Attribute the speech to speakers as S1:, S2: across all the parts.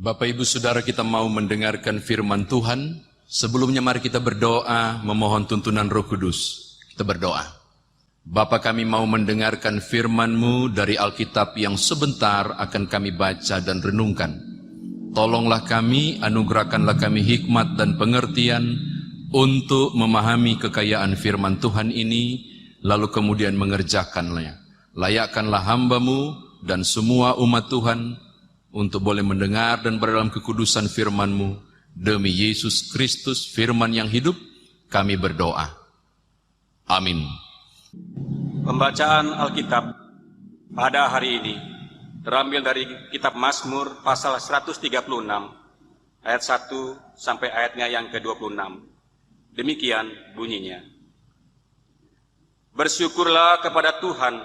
S1: Bapak Ibu Saudara, kita mau mendengarkan firman Tuhan. Sebelumnya mari kita berdoa memohon tuntunan Roh Kudus. Kita berdoa. Bapa, kami mau mendengarkan firman-Mu dari Alkitab yang sebentar akan kami baca dan renungkan. Tolonglah kami, anugerahkanlah kami hikmat dan pengertian untuk memahami kekayaan firman Tuhan ini, lalu kemudian mengerjakannya. Layakkanlah hamba-Mu dan semua umat Tuhan untuk boleh mendengar dan berdalam kekudusan firman-Mu. Demi Yesus Kristus, firman yang hidup, kami berdoa. Amin.
S2: Pembacaan Alkitab pada hari ini terambil dari kitab Mazmur pasal 136 ayat 1 sampai ayatnya yang ke-26. Demikian bunyinya. Bersyukurlah kepada Tuhan,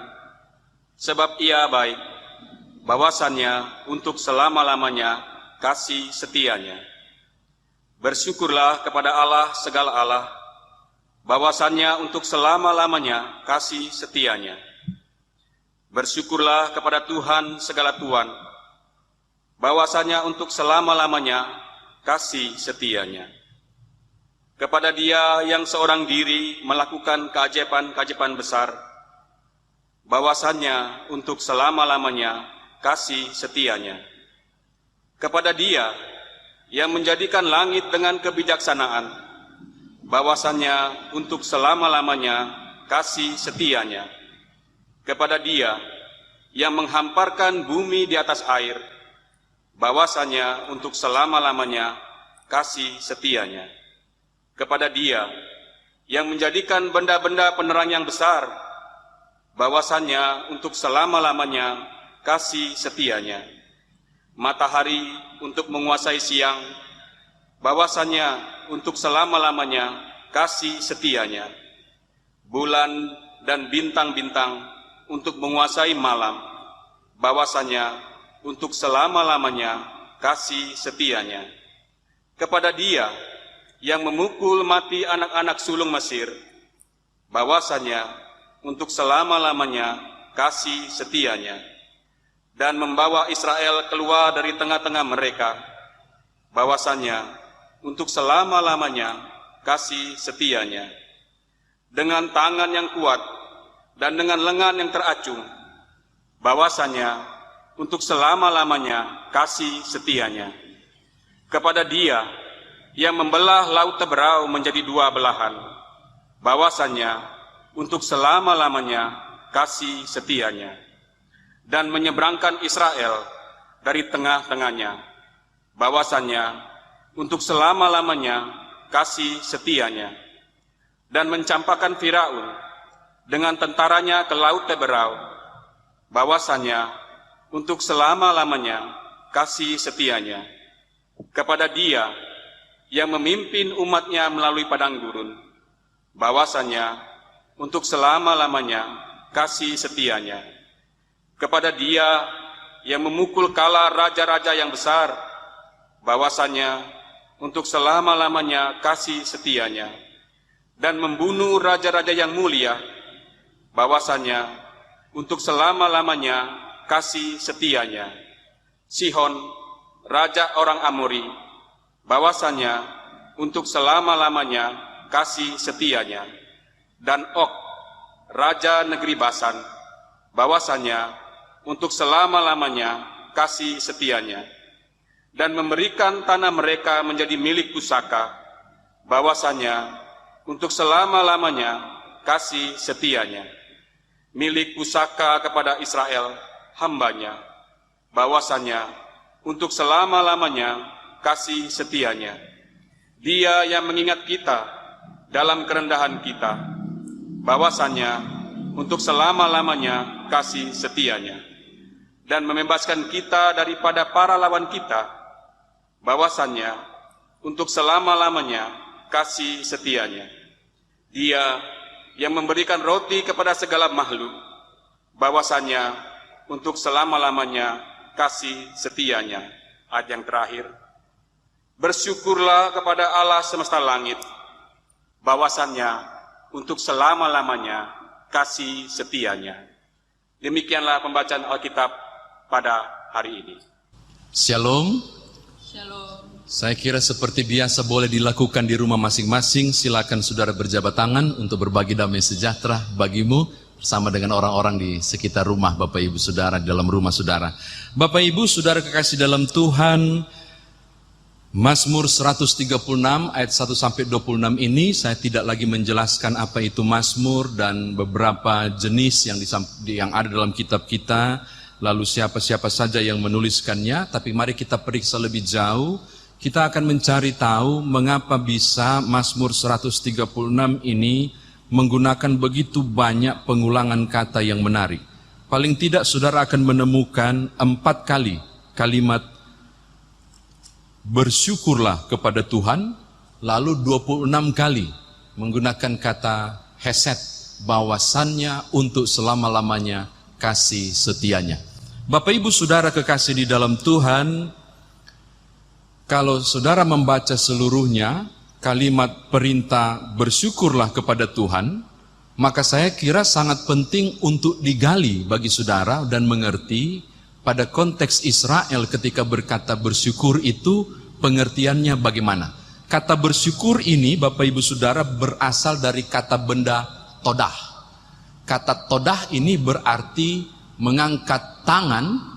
S2: sebab Ia baik, bahwasannya untuk selama-lamanya kasih setianya. Bersyukurlah kepada Allah segala Allah, bahwasannya untuk selama-lamanya kasih setianya. Bersyukurlah kepada Tuhan segala Tuhan, bahwasannya untuk selama-lamanya kasih setianya. Kepada Dia yang seorang diri melakukan keajaiban-keajaiban besar, bahwasannya untuk selama-lamanya kasih setianya. Kepada Dia yang menjadikan langit dengan kebijaksanaan, bahwasannya untuk selama-lamanya kasih setianya. Kepada Dia yang menghamparkan bumi di atas air, bahwasannya untuk selama-lamanya kasih setianya. Kepada Dia yang menjadikan benda-benda penerang yang besar, bahwasannya untuk selama-lamanya kasih setianya. Matahari untuk menguasai siang, bahwasannya untuk selama-lamanya kasih setianya. Bulan dan bintang-bintang untuk menguasai malam, bahwasannya untuk selama-lamanya kasih setianya. Kepada Dia yang memukul mati anak-anak sulung Mesir, bahwasannya untuk selama-lamanya kasih setianya. Dan membawa Israel keluar dari tengah-tengah mereka, bahwasannya untuk selama-lamanya kasih setianya. Dengan tangan yang kuat dan dengan lengan yang teracung, bahwasannya untuk selama-lamanya kasih setianya. Kepada Dia yang membelah laut Teberau menjadi dua belahan, bahwasannya untuk selama-lamanya kasih setianya. Dan menyeberangkan Israel dari tengah-tengahnya, bahwasannya untuk selama-lamanya kasih setianya. Dan mencampakkan Firaun dengan tentaranya ke laut Teberau, bahwasannya untuk selama-lamanya kasih setianya. Kepada Dia yang memimpin umatnya melalui padang gurun, bahwasannya untuk selama-lamanya kasih setianya. Kepada Dia yang memukul kala raja-raja yang besar, bahwasannya untuk selama-lamanya kasih setianya. Dan membunuh raja-raja yang mulia, bahwasannya untuk selama-lamanya kasih setianya. Sihon, raja orang Amori, bahwasannya untuk selama-lamanya kasih setianya. Dan Og, raja negeri Basan, bahwasannya untuk selama-lamanya kasih setianya. Dan memberikan tanah mereka menjadi milik pusaka, bahwasannya untuk selama-lamanya kasih setianya. Milik pusaka kepada Israel, hambanya, bahwasannya untuk selama-lamanya kasih setianya. Dia yang mengingat kita dalam kerendahan kita, bahwasannya untuk selama-lamanya kasih setianya. Dan membebaskan kita daripada para lawan kita, bahwasannya untuk selama-lamanya kasih setianya. Dia yang memberikan roti kepada segala makhluk, bahwasannya untuk selama-lamanya kasih setianya. Ayat yang terakhir. Bersyukurlah kepada Allah semesta langit, bahwasannya untuk selama-lamanya kasih setianya. Demikianlah pembacaan Alkitab pada hari ini.
S1: Shalom.
S3: Shalom.
S1: Saya kira seperti biasa boleh dilakukan di rumah masing-masing. Silakan saudara berjabat tangan untuk berbagi damai sejahtera bagimu bersama dengan orang-orang di sekitar rumah Bapak Ibu Saudara, di dalam rumah saudara. Bapak Ibu Saudara kekasih dalam Tuhan, Mazmur 136 ayat 1 sampai 26 ini saya tidak lagi menjelaskan apa itu Mazmur dan beberapa jenis yang ada dalam kitab kita, lalu siapa-siapa saja yang menuliskannya, tapi mari kita periksa lebih jauh. Kita akan mencari tahu mengapa bisa Mazmur 136 ini menggunakan begitu banyak pengulangan kata yang menarik. Paling tidak saudara akan menemukan 4 kali kalimat bersyukurlah kepada Tuhan, lalu 26 kali menggunakan kata hesed, bahwasannya untuk selama-lamanya kasih setianya. Bapak Ibu Saudara kekasih di dalam Tuhan, kalau saudara membaca seluruhnya kalimat perintah bersyukurlah kepada Tuhan, maka saya kira sangat penting untuk digali bagi saudara dan mengerti pada konteks Israel ketika berkata bersyukur itu pengertiannya bagaimana. Kata bersyukur ini Bapak Ibu Saudara berasal dari kata benda todah. Kata todah ini berarti mengangkat tangan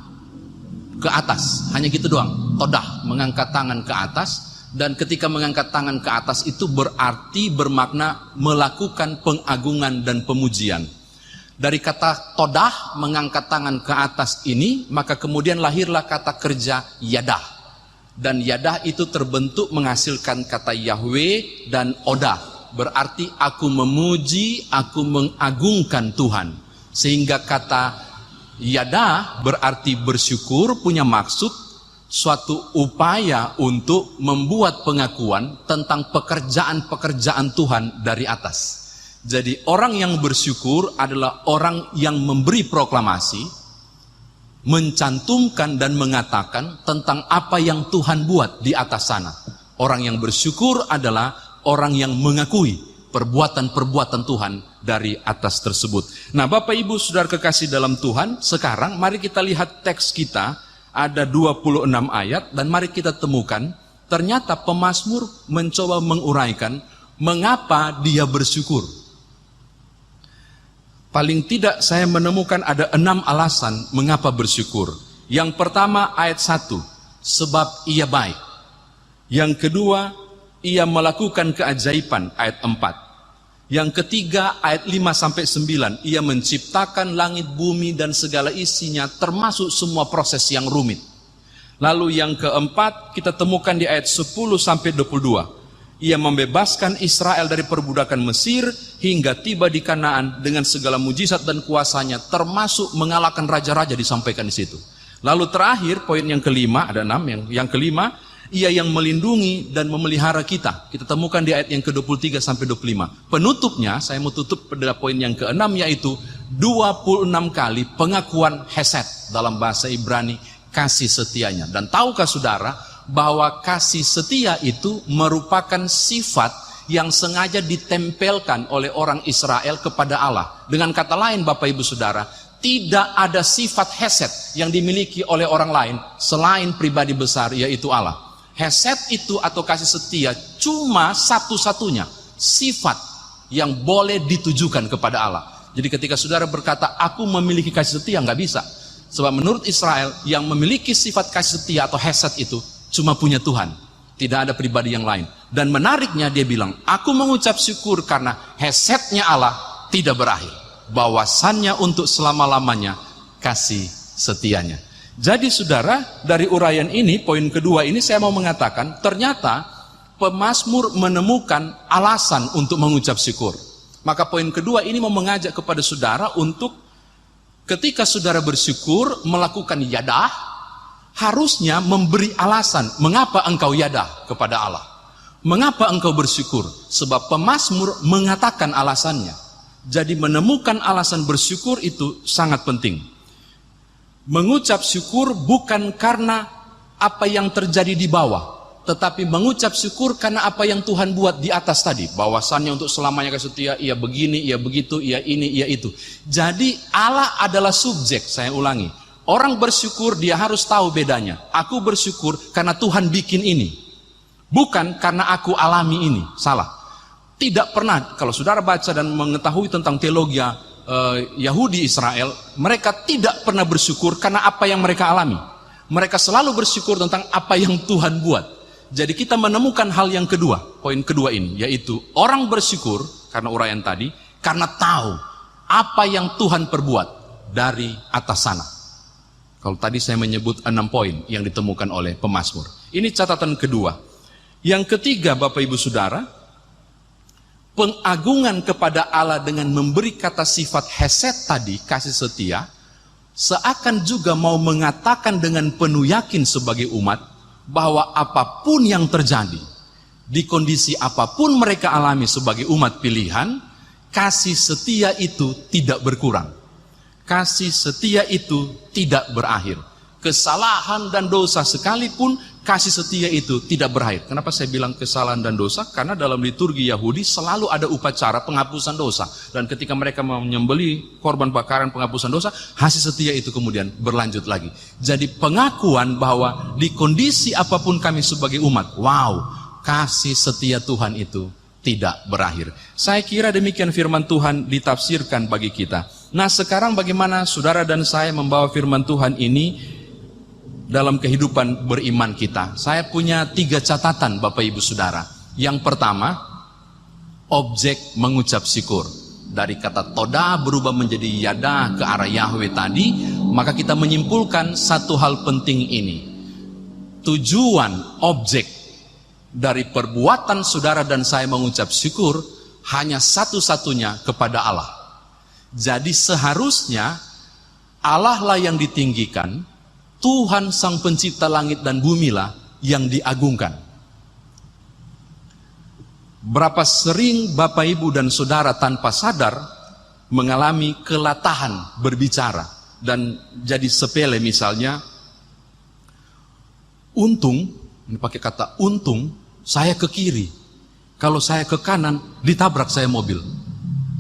S1: ke atas, hanya gitu doang. Todah, mengangkat tangan ke atas. Dan ketika mengangkat tangan ke atas itu berarti bermakna melakukan pengagungan dan pemujian. Dari kata todah, mengangkat tangan ke atas ini, maka kemudian lahirlah kata kerja yadah. Dan yadah itu terbentuk menghasilkan kata Yahweh dan odah. Berarti aku memuji, aku mengagungkan Tuhan. Sehingga kata yadah berarti bersyukur, punya maksud suatu upaya untuk membuat pengakuan tentang pekerjaan-pekerjaan Tuhan dari atas. Jadi orang yang bersyukur adalah orang yang memberi proklamasi, mencantumkan dan mengatakan tentang apa yang Tuhan buat di atas sana. Orang yang bersyukur adalah orang yang mengakui perbuatan-perbuatan Tuhan dari atas tersebut. Nah Bapak Ibu Saudara kekasih dalam Tuhan, sekarang mari kita lihat teks kita. Ada 26 ayat dan mari kita temukan ternyata pemazmur mencoba menguraikan mengapa dia bersyukur. Paling tidak saya menemukan ada 6 alasan mengapa bersyukur. Yang pertama ayat 1, sebab ia baik. Yang kedua, ia melakukan keajaiban, ayat 4. Yang ketiga ayat 5-9, ia menciptakan langit bumi dan segala isinya termasuk semua proses yang rumit. Lalu yang keempat kita temukan di ayat 10-22, ia membebaskan Israel dari perbudakan Mesir hingga tiba di Kanaan dengan segala mujizat dan kuasanya, termasuk mengalahkan raja-raja disampaikan di situ. Lalu terakhir poin yang kelima, ada 6, yang kelima, ia yang melindungi dan memelihara kita. Kita temukan di ayat yang ke-23-25. Penutupnya, saya mau tutup pada poin yang ke-6, yaitu 26 kali pengakuan hesed dalam bahasa Ibrani, kasih setianya. Dan tahukah saudara bahwa kasih setia itu merupakan sifat yang sengaja ditempelkan oleh orang Israel kepada Allah. Dengan kata lain Bapak Ibu Saudara, tidak ada sifat hesed yang dimiliki oleh orang lain selain pribadi besar, yaitu Allah. Hesed itu atau kasih setia cuma satu-satunya sifat yang boleh ditujukan kepada Allah. Jadi ketika saudara berkata aku memiliki kasih setia, nggak bisa. Sebab menurut Israel yang memiliki sifat kasih setia atau hesed itu cuma punya Tuhan, tidak ada pribadi yang lain. Dan menariknya dia bilang, aku mengucap syukur karena hesednya Allah tidak berakhir, bahwasannya untuk selama-lamanya kasih setianya. Jadi saudara, dari uraian ini, poin kedua ini saya mau mengatakan, ternyata pemazmur menemukan alasan untuk mengucap syukur. Maka poin kedua ini mau mengajak kepada saudara untuk ketika saudara bersyukur melakukan yadah, harusnya memberi alasan mengapa engkau yadah kepada Allah. Mengapa engkau bersyukur? Sebab pemazmur mengatakan alasannya. Jadi menemukan alasan bersyukur itu sangat penting. Mengucap syukur bukan karena apa yang terjadi di bawah, tetapi mengucap syukur karena apa yang Tuhan buat di atas tadi. Bahwasannya untuk selamanya kasih setia, ia begini, ia begitu, ia ini, ia itu. Jadi Allah adalah subjek, saya ulangi. Orang bersyukur dia harus tahu bedanya. Aku bersyukur karena Tuhan bikin ini, bukan karena aku alami ini. Salah. Tidak pernah, kalau saudara baca dan mengetahui tentang teologi Yahudi Israel, mereka tidak pernah bersyukur karena apa yang mereka alami. Mereka selalu bersyukur tentang apa yang Tuhan buat. Jadi kita menemukan hal yang kedua, poin kedua ini, yaitu orang bersyukur karena uraian tadi, karena tahu apa yang Tuhan perbuat dari atas sana. Kalau tadi saya menyebut 6 poin yang ditemukan oleh pemazmur. Ini catatan kedua. Yang ketiga, Bapak Ibu Saudara, pengagungan kepada Allah dengan memberi kata sifat hesed tadi, kasih setia, seakan juga mau mengatakan dengan penuh yakin sebagai umat, bahwa apapun yang terjadi, di kondisi apapun mereka alami sebagai umat pilihan, kasih setia itu tidak berkurang. Kasih setia itu tidak berakhir. Kesalahan dan dosa sekalipun, kasih setia itu tidak berakhir. Kenapa saya bilang kesalahan dan dosa? Karena dalam liturgi Yahudi selalu ada upacara penghapusan dosa. Dan ketika mereka menyembelih korban bakaran penghapusan dosa, kasih setia itu kemudian berlanjut lagi. Jadi pengakuan bahwa di kondisi apapun kami sebagai umat, wow, kasih setia Tuhan itu tidak berakhir. Saya kira demikian firman Tuhan ditafsirkan bagi kita. Nah, sekarang bagaimana saudara dan saya membawa firman Tuhan ini dalam kehidupan beriman kita? Saya punya 3 catatan Bapak Ibu Saudara. Yang pertama, objek mengucap syukur. Dari kata toda berubah menjadi yada ke arah Yahweh tadi, maka kita menyimpulkan satu hal penting ini. Tujuan objek dari perbuatan saudara dan saya mengucap syukur hanya satu-satunya kepada Allah. Jadi seharusnya Allah lah yang ditinggikan, Tuhan Sang Pencipta langit dan bumi lah yang diagungkan. Berapa sering Bapak Ibu dan Saudara tanpa sadar mengalami kelatahan berbicara dan jadi sepele, misalnya untung, ini pakai kata untung, saya ke kiri. Kalau saya ke kanan ditabrak saya mobil.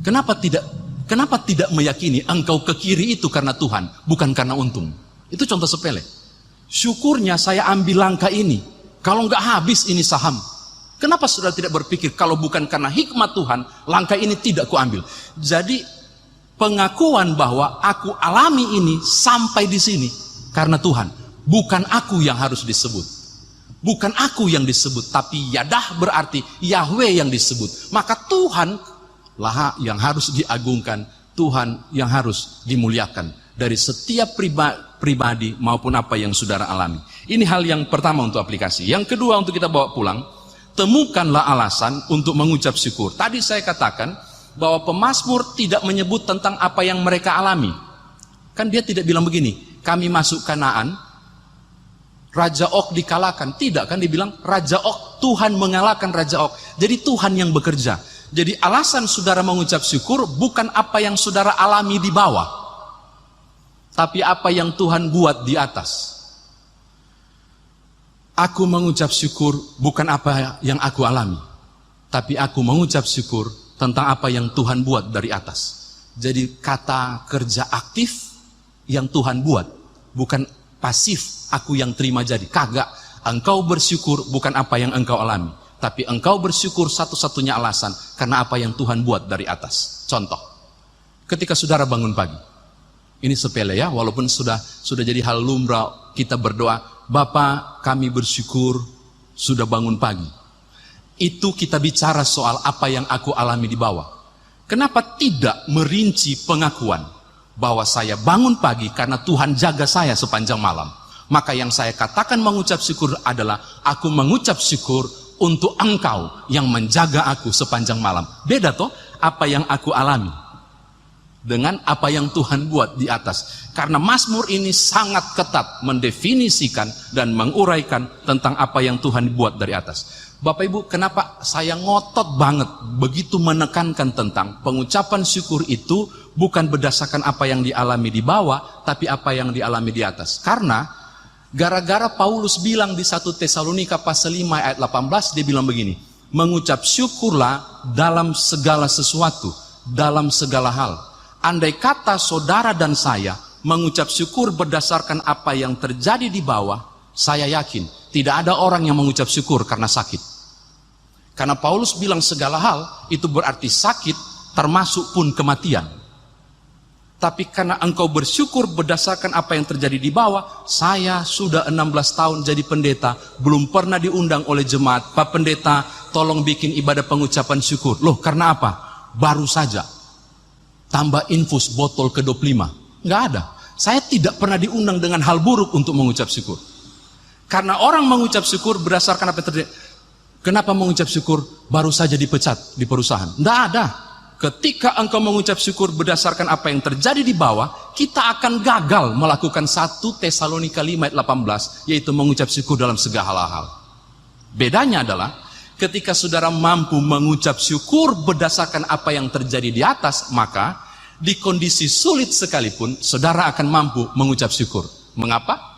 S1: Kenapa tidak meyakini engkau ke kiri itu karena Tuhan, bukan karena untung? Itu contoh sepele. Syukurnya saya ambil langkah ini. Kalau nggak habis ini saham. Kenapa saudara tidak berpikir kalau bukan karena hikmat Tuhan, langkah ini tidak kuambil? Jadi pengakuan bahwa aku alami ini sampai di sini karena Tuhan, bukan aku yang harus disebut. Bukan aku yang disebut, tapi yadah berarti Yahweh yang disebut. Maka Tuhan lah yang harus diagungkan, Tuhan yang harus dimuliakan dari setiap pribadi maupun apa yang saudara alami. Ini hal yang pertama untuk aplikasi. Yang kedua untuk kita bawa pulang, temukanlah alasan untuk mengucap syukur. Tadi saya katakan bahwa pemazmur tidak menyebut tentang apa yang mereka alami. Kan dia tidak bilang begini, kami masuk Kanaan, Raja Og dikalahkan. Tidak, kan dibilang Raja Og, Tuhan mengalahkan Raja Og. Jadi Tuhan yang bekerja. Jadi alasan saudara mengucap syukur bukan apa yang saudara alami di bawah, tapi apa yang Tuhan buat di atas. Aku mengucap syukur bukan apa yang aku alami, tapi aku mengucap syukur tentang apa yang Tuhan buat dari atas. Jadi kata kerja aktif yang Tuhan buat, bukan pasif aku yang terima jadi. Kagak, engkau bersyukur bukan apa yang engkau alami, tapi engkau bersyukur satu-satunya alasan karena apa yang Tuhan buat dari atas. Contoh, ketika saudara bangun pagi, ini sepele ya, walaupun sudah jadi hal lumrah kita berdoa, Bapa kami bersyukur sudah bangun pagi. Itu kita bicara soal apa yang aku alami di bawah. Kenapa tidak merinci pengakuan bahwa saya bangun pagi karena Tuhan jaga saya sepanjang malam? Maka yang saya katakan mengucap syukur adalah aku mengucap syukur untuk engkau yang menjaga aku sepanjang malam. Beda toh apa yang aku alami dengan apa yang Tuhan buat di atas. Karena Mazmur ini sangat ketat mendefinisikan dan menguraikan tentang apa yang Tuhan buat dari atas. Bapak Ibu, kenapa saya ngotot banget begitu menekankan tentang pengucapan syukur itu bukan berdasarkan apa yang dialami di bawah, tapi apa yang dialami di atas. Karena gara-gara Paulus bilang di 1 Tesalonika pasal 5 ayat 18, dia bilang begini, mengucap syukurlah dalam segala sesuatu, dalam segala hal. Andai kata saudara dan saya mengucap syukur berdasarkan apa yang terjadi di bawah, saya yakin tidak ada orang yang mengucap syukur karena sakit. Karena Paulus bilang segala hal itu berarti sakit, termasuk pun kematian. Tapi karena engkau bersyukur berdasarkan apa yang terjadi di bawah, saya sudah 16 tahun jadi pendeta, belum pernah diundang oleh jemaat, Pak Pendeta tolong bikin ibadah pengucapan syukur. Loh, karena apa? Baru saja tambah infus botol ke-25. Nggak ada. Saya tidak pernah diundang dengan hal buruk untuk mengucap syukur. Karena orang mengucap syukur berdasarkan apa yang terjadi. Kenapa mengucap syukur? Baru saja dipecat di perusahaan. Nggak ada. Ketika engkau mengucap syukur berdasarkan apa yang terjadi di bawah, kita akan gagal melakukan 1 Tesalonika 5 ayat 18, yaitu mengucap syukur dalam segala hal. Bedanya adalah ketika saudara mampu mengucap syukur berdasarkan apa yang terjadi di atas, maka di kondisi sulit sekalipun saudara akan mampu mengucap syukur. Mengapa?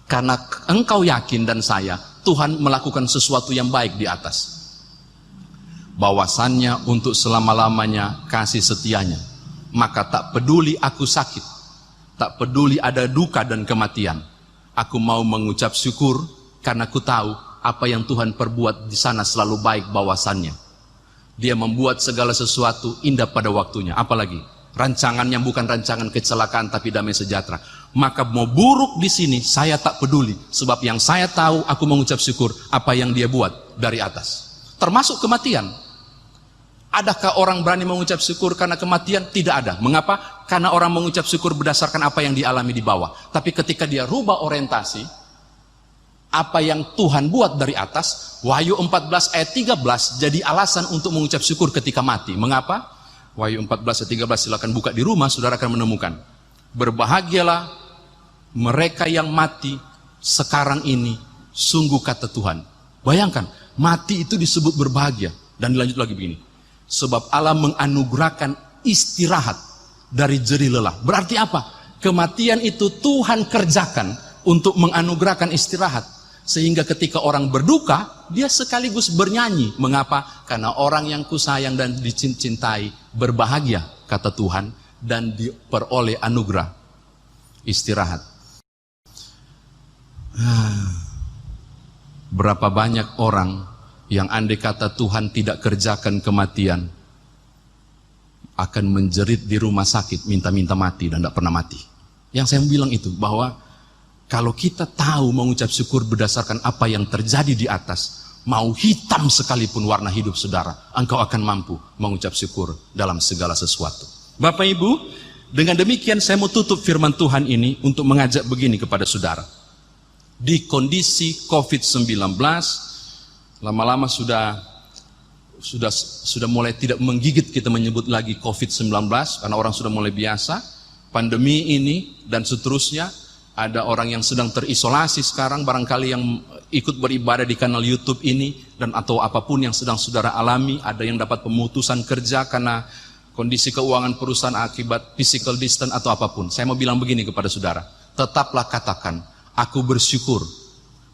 S1: Karena engkau yakin dan saya, Tuhan melakukan sesuatu yang baik di atas. Bahwasannya untuk selama-lamanya kasih setianya, maka tak peduli aku sakit, tak peduli ada duka dan kematian, aku mau mengucap syukur karena aku tahu apa yang Tuhan perbuat di sana selalu baik. Bahwasannya Dia membuat segala sesuatu indah pada waktunya. Apalagi rancangannya bukan rancangan kecelakaan tapi damai sejahtera. Maka mau buruk di sini saya tak peduli, sebab yang saya tahu aku mengucap syukur apa yang Dia buat dari atas, termasuk kematian. Adakah orang berani mengucap syukur karena kematian? Tidak ada. Mengapa? Karena orang mengucap syukur berdasarkan apa yang dialami di bawah. Tapi ketika dia rubah orientasi, apa yang Tuhan buat dari atas, Wahyu 14 ayat 13 jadi alasan untuk mengucap syukur ketika mati. Mengapa? Wahyu 14 ayat 13 silakan buka di rumah, saudara akan menemukan. Berbahagialah mereka yang mati sekarang ini, sungguh kata Tuhan. Bayangkan, mati itu disebut berbahagia. Dan dilanjut lagi begini. Sebab Allah menganugerahkan istirahat dari jerih lelah. Berarti apa? Kematian itu Tuhan kerjakan untuk menganugerahkan istirahat. Sehingga ketika orang berduka, dia sekaligus bernyanyi. Mengapa? Karena orang yang kusayang dan dicintai berbahagia, kata Tuhan, dan diperoleh anugerah istirahat. Berapa banyak orang yang andai kata Tuhan tidak kerjakan kematian, akan menjerit di rumah sakit, minta-minta mati dan tidak pernah mati. Yang saya bilang itu, bahwa kalau kita tahu mengucap syukur berdasarkan apa yang terjadi di atas, mau hitam sekalipun warna hidup saudara, engkau akan mampu mengucap syukur dalam segala sesuatu. Bapak Ibu, dengan demikian saya mau tutup firman Tuhan ini untuk mengajak begini kepada saudara. Di kondisi COVID-19, lama-lama sudah mulai tidak menggigit kita menyebut lagi COVID-19 karena orang sudah mulai biasa. Pandemi ini dan seterusnya, ada orang yang sedang terisolasi sekarang, barangkali yang ikut beribadah di kanal YouTube ini dan atau apapun yang sedang saudara alami. Ada yang dapat pemutusan kerja karena kondisi keuangan perusahaan akibat physical distance atau apapun. Saya mau bilang begini kepada saudara, tetaplah katakan, aku bersyukur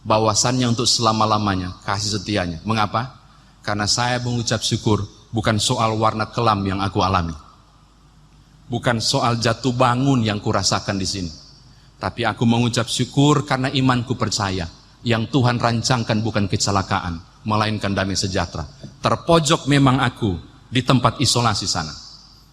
S1: bahwasannya untuk selama-lamanya kasih setianya. Mengapa? Karena saya mengucap syukur bukan soal warna kelam yang aku alami, bukan soal jatuh bangun yang kurasakan di sini, tapi aku mengucap syukur karena imanku percaya yang Tuhan rancangkan bukan kecelakaan, melainkan damai sejahtera. Terpojok memang aku di tempat isolasi sana,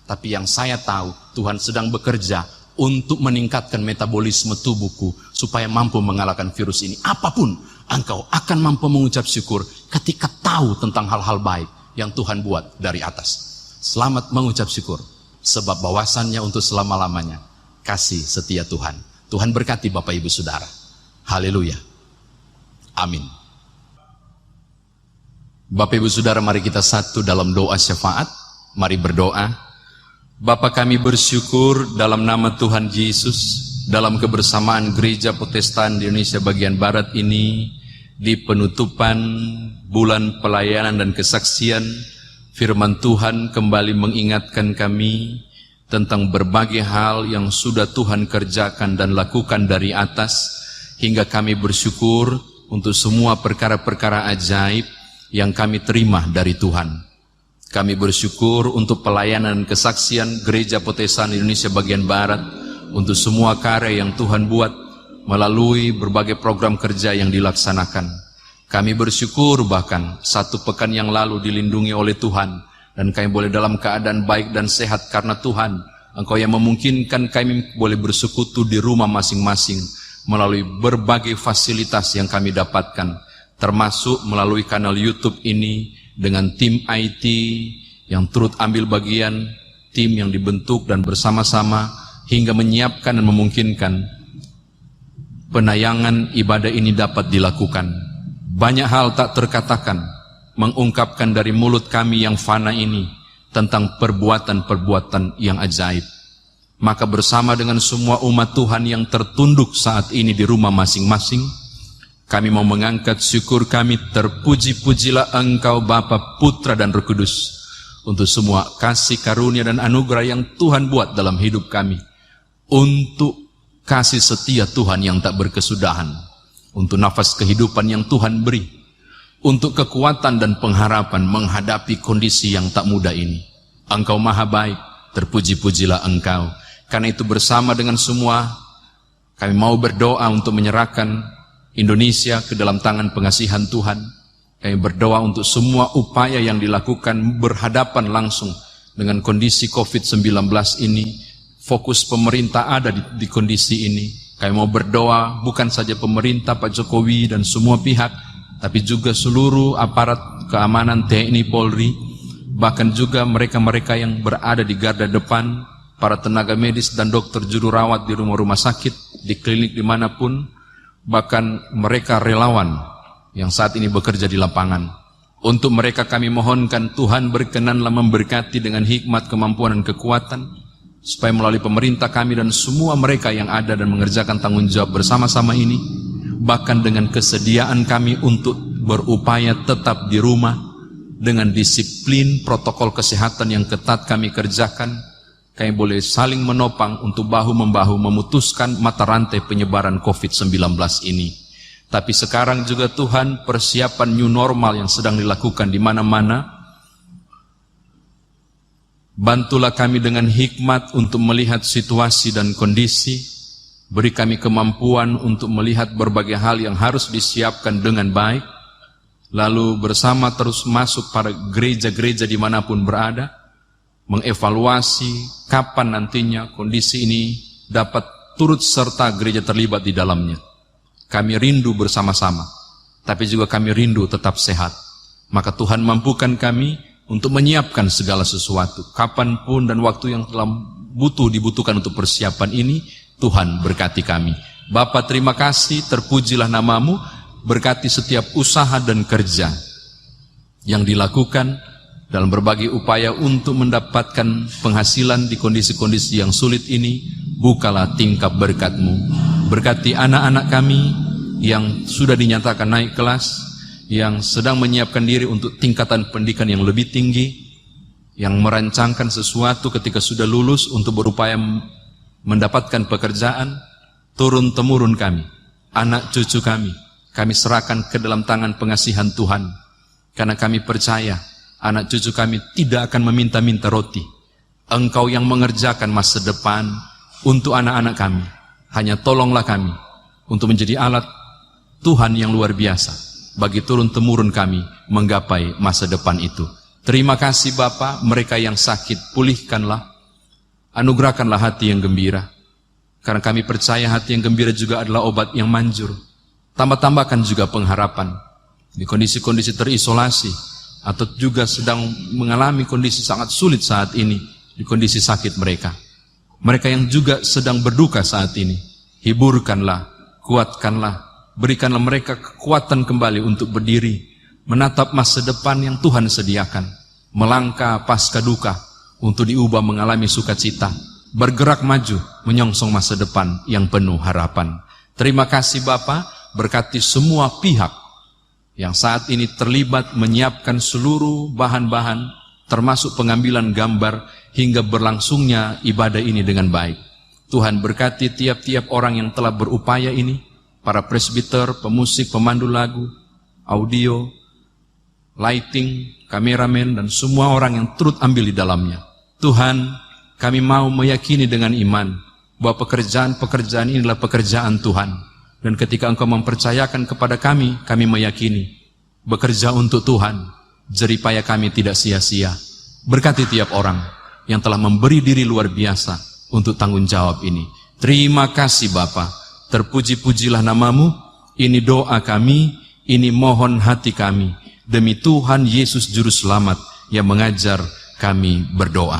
S1: tapi yang saya tahu Tuhan sedang bekerja untuk meningkatkan metabolisme tubuhku supaya mampu mengalahkan virus ini. Apapun, engkau akan mampu mengucap syukur ketika tahu tentang hal-hal baik yang Tuhan buat dari atas. Selamat mengucap syukur, sebab bahwasannya untuk selama-lamanya kasih setia Tuhan. Tuhan berkati Bapak Ibu Saudara. Haleluya. Amin. Bapak Ibu Saudara, mari kita satu dalam doa syafaat. Mari berdoa. Bapa, kami bersyukur dalam nama Tuhan Yesus, dalam kebersamaan Gereja Protestan di Indonesia bagian Barat ini, di penutupan bulan pelayanan dan kesaksian, firman Tuhan kembali mengingatkan kami tentang berbagai hal yang sudah Tuhan kerjakan dan lakukan dari atas, hingga kami bersyukur untuk semua perkara-perkara ajaib yang kami terima dari Tuhan. Kami bersyukur untuk pelayanan kesaksian Gereja Protestan Indonesia bagian Barat untuk semua karya yang Tuhan buat melalui berbagai program kerja yang dilaksanakan. Kami bersyukur bahkan 1 pekan yang lalu dilindungi oleh Tuhan, dan kami boleh dalam keadaan baik dan sehat karena Tuhan. Engkau yang memungkinkan kami boleh bersekutu di rumah masing-masing melalui berbagai fasilitas yang kami dapatkan, termasuk melalui kanal YouTube ini dengan tim IT yang turut ambil bagian, tim yang dibentuk dan bersama-sama hingga menyiapkan dan memungkinkan penayangan ibadah ini dapat dilakukan. Banyak hal tak terkatakan mengungkapkan dari mulut kami yang fana ini tentang perbuatan-perbuatan yang ajaib. Maka bersama dengan semua umat Tuhan yang tertunduk saat ini di rumah masing-masing, kami mau mengangkat syukur kami. Terpuji-pujilah Engkau Bapa, Putra dan Roh Kudus untuk semua kasih karunia dan anugerah yang Tuhan buat dalam hidup kami, untuk kasih setia Tuhan yang tak berkesudahan, untuk nafas kehidupan yang Tuhan beri, untuk kekuatan dan pengharapan menghadapi kondisi yang tak mudah ini. Engkau maha baik, terpuji-pujilah Engkau. Karena itu bersama dengan semua kami mau berdoa untuk menyerahkan Indonesia ke dalam tangan pengasihan Tuhan. Kami berdoa untuk semua upaya yang dilakukan berhadapan langsung dengan kondisi COVID-19 ini. Fokus pemerintah ada di kondisi ini. Kami mau berdoa bukan saja pemerintah, Pak Jokowi dan semua pihak, tapi juga seluruh aparat keamanan TNI, Polri, bahkan juga mereka-mereka yang berada di garda depan, para tenaga medis dan dokter juru rawat di rumah-rumah sakit, di klinik dimanapun, bahkan mereka relawan yang saat ini bekerja di lapangan. Untuk mereka kami mohonkan Tuhan berkenanlah memberkati dengan hikmat, kemampuan dan kekuatan, supaya melalui pemerintah kami dan semua mereka yang ada dan mengerjakan tanggung jawab bersama-sama ini, bahkan dengan kesediaan kami untuk berupaya tetap di rumah dengan disiplin protokol kesehatan yang ketat kami kerjakan, kami boleh saling menopang untuk bahu-membahu memutuskan mata rantai penyebaran COVID-19 ini. Tapi sekarang juga Tuhan, persiapan new normal yang sedang dilakukan di mana-mana, bantulah kami dengan hikmat untuk melihat situasi dan kondisi. Beri kami kemampuan untuk melihat berbagai hal yang harus disiapkan dengan baik, lalu bersama terus masuk pada gereja-gereja dimanapun berada, mengevaluasi kapan nantinya kondisi ini dapat turut serta gereja terlibat di dalamnya. Kami rindu bersama-sama, tapi juga kami rindu tetap sehat. Maka Tuhan mampukan kami untuk menyiapkan segala sesuatu, kapanpun dan waktu yang telah dibutuhkan untuk persiapan ini. Tuhan berkati kami. Bapa, terima kasih, terpujilah namamu, berkati setiap usaha dan kerja yang dilakukan dalam berbagai upaya untuk mendapatkan penghasilan di kondisi-kondisi yang sulit ini. Bukalah tingkap berkat-Mu. Berkati anak-anak kami yang sudah dinyatakan naik kelas, yang sedang menyiapkan diri untuk tingkatan pendidikan yang lebih tinggi, yang merancangkan sesuatu ketika sudah lulus untuk berupaya mendapatkan pekerjaan. Turun-temurun kami, anak cucu kami serahkan ke dalam tangan pengasihan Tuhan, karena kami percaya anak cucu kami tidak akan meminta-minta roti. Engkau yang mengerjakan masa depan untuk anak-anak kami. Hanya tolonglah kami untuk menjadi alat Tuhan yang luar biasa bagi turun-temurun kami menggapai masa depan itu. Terima kasih Bapa, mereka yang sakit pulihkanlah, anugerahkanlah hati yang gembira, karena kami percaya hati yang gembira juga adalah obat yang manjur. Tambah-tambahkan juga pengharapan di kondisi-kondisi terisolasi atau juga sedang mengalami kondisi sangat sulit saat ini, di kondisi sakit mereka. Mereka yang juga sedang berduka saat ini, hiburkanlah, kuatkanlah, berikanlah mereka kekuatan kembali untuk berdiri, menatap masa depan yang Tuhan sediakan, melangkah pasca duka untuk diubah mengalami sukacita, bergerak maju menyongsong masa depan yang penuh harapan. Terima kasih Bapa, berkati semua pihak yang saat ini terlibat menyiapkan seluruh bahan-bahan, termasuk pengambilan gambar hingga berlangsungnya ibadah ini dengan baik. Tuhan berkati tiap-tiap orang yang telah berupaya ini, para presbiter, pemusik, pemandu lagu, audio, lighting, kameramen, dan semua orang yang turut ambil di dalamnya. Tuhan, kami mau meyakini dengan iman bahwa pekerjaan-pekerjaan ini adalah pekerjaan Tuhan. Dan ketika Engkau mempercayakan kepada kami meyakini bekerja untuk Tuhan, jeripaya kami tidak sia-sia. Berkati tiap orang yang telah memberi diri luar biasa untuk tanggung jawab ini. Terima kasih Bapa, terpuji-pujilah namamu. Ini doa kami, ini mohon hati kami, demi Tuhan Yesus Juru Selamat yang mengajar kami berdoa.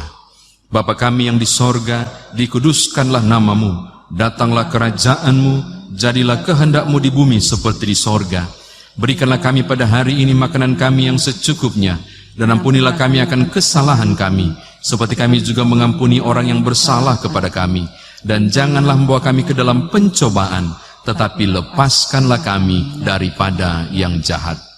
S1: Bapa kami yang di sorga, dikuduskanlah namamu, datanglah kerajaanmu, jadilah kehendakmu di bumi seperti di sorga. Berikanlah kami pada hari ini makanan kami yang secukupnya, dan ampunilah kami akan kesalahan kami, seperti kami juga mengampuni orang yang bersalah kepada kami. Dan janganlah membawa kami ke dalam pencobaan, tetapi lepaskanlah kami daripada yang jahat.